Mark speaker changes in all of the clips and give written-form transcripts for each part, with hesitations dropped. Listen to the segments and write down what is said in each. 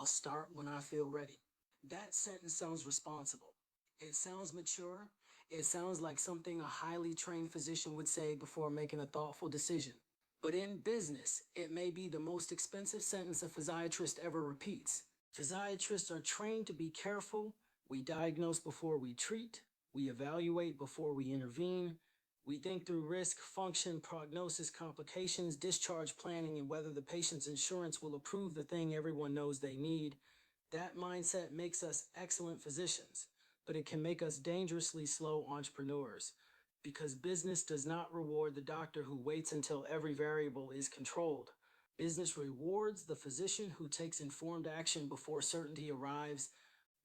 Speaker 1: start when I feel ready. That sentence sounds responsible. It sounds mature. It sounds like something a highly trained physician would say before making a thoughtful decision. But in business, it may be the most expensive sentence a physiatrist ever repeats. Physiatrists are trained to be careful. We diagnose before we treat. We evaluate before we intervene. We think through risk, function, prognosis, complications, discharge planning, and whether the patient's insurance will approve the thing everyone knows they need. That mindset makes us excellent physicians, but it can make us dangerously slow entrepreneurs because business does not reward the doctor who waits until every variable is controlled. Business rewards the physician who takes informed action before certainty arrives.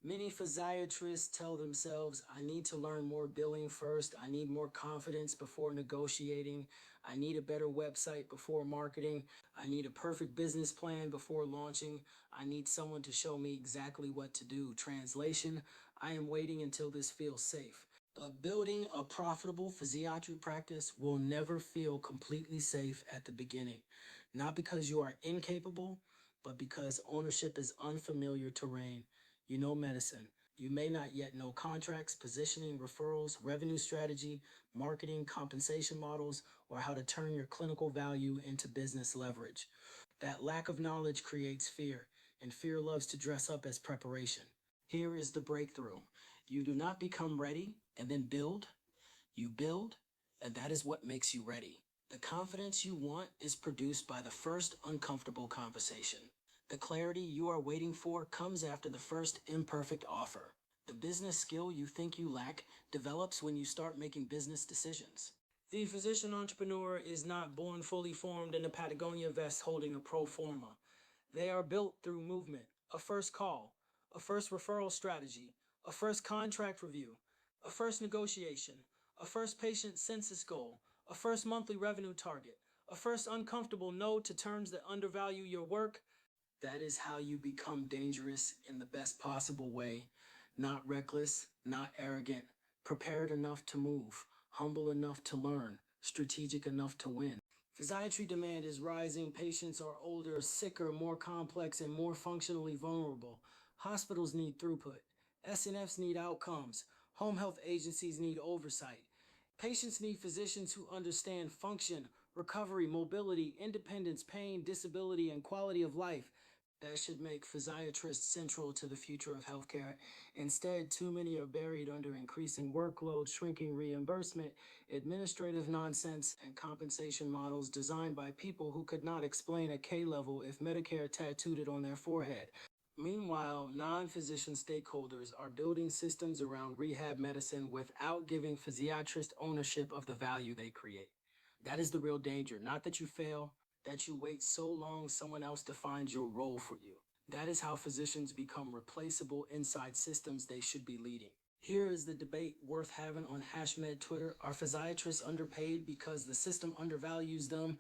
Speaker 1: Many physiatrists tell themselves, I need to learn more billing first. I need more confidence before negotiating. I need a better website before marketing. I need a perfect business plan before launching. I need someone to show me exactly what to do. Translation, I am waiting until this feels safe. But building a profitable physiatry practice will never feel completely safe at the beginning. Not because you are incapable, but because ownership is unfamiliar terrain. You know medicine. You may not yet know contracts, positioning, referrals, revenue strategy, marketing, compensation models, or how to turn your clinical value into business leverage. That lack of knowledge creates fear, and fear loves to dress up as preparation. Here is the breakthrough. You do not become ready and then build. You build, and that is what makes you ready. The confidence you want is produced by the first uncomfortable conversation. The clarity you are waiting for comes after the first imperfect offer. The business skill you think you lack develops when you start making business decisions. The physician entrepreneur is not born fully formed in a Patagonia vest holding a pro forma. They are built through movement, a first call, a first referral strategy, a first contract review, a first negotiation, a first patient census goal, a first monthly revenue target, a first uncomfortable no to terms that undervalue your work. That is how you become dangerous in the best possible way. Not reckless, not arrogant, prepared enough to move, humble enough to learn, strategic enough to win. Physiatry demand is rising. Patients are older, sicker, more complex, and more functionally vulnerable. Hospitals need throughput. SNFs need outcomes. Home health agencies need oversight. Patients need physicians who understand function, recovery, mobility, independence, pain, disability, and quality of life. That should make physiatrists central to the future of healthcare. Instead, too many are buried under increasing workload, shrinking reimbursement, administrative nonsense, and compensation models designed by people who could not explain a K level if Medicare tattooed it on their forehead. Meanwhile, non-physician stakeholders are building systems around rehab medicine without giving physiatrists ownership of the value they create. That is the real danger. Not that you fail, that you wait so long someone else defines your role for you. That is how physicians become replaceable inside systems they should be leading. Here is the debate worth having on HashMed Twitter. Are physiatrists underpaid because the system undervalues them,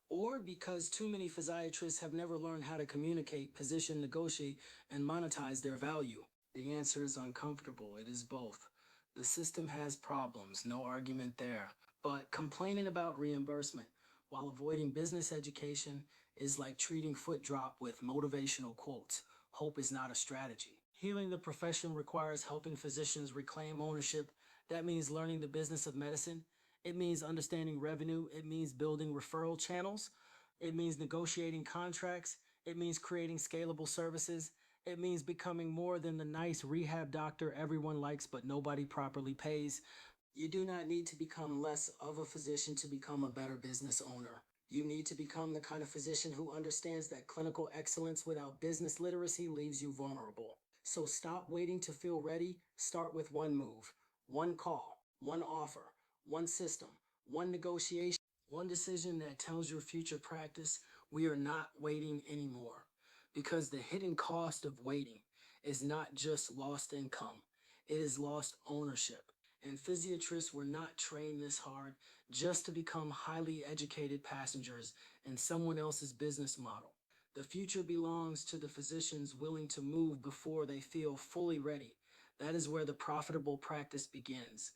Speaker 1: or because too many physiatrists have never learned how to communicate, position, negotiate, and monetize their value? The answer is uncomfortable. It is both. The system has problems, no argument there. But complaining about reimbursement while avoiding business education is like treating foot drop with motivational quotes. Hope is not a strategy. Healing the profession requires helping physicians reclaim ownership. That means learning the business of medicine. It means understanding revenue. It means building referral channels. It means negotiating contracts. It means creating scalable services. It means becoming more than the nice rehab doctor everyone likes but nobody properly pays. You do not need to become less of a physician to become a better business owner. You need to become the kind of physician who understands that clinical excellence without business literacy leaves you vulnerable. So stop waiting to feel ready. Start with one move, one call, one offer, one system, one negotiation, one decision that tells your future practice, we are not waiting anymore. Because the hidden cost of waiting is not just lost income, it is lost ownership. And physiatrists were not trained this hard just to become highly educated passengers in someone else's business model. The future belongs to the physicians willing to move before they feel fully ready. That is where the profitable practice begins.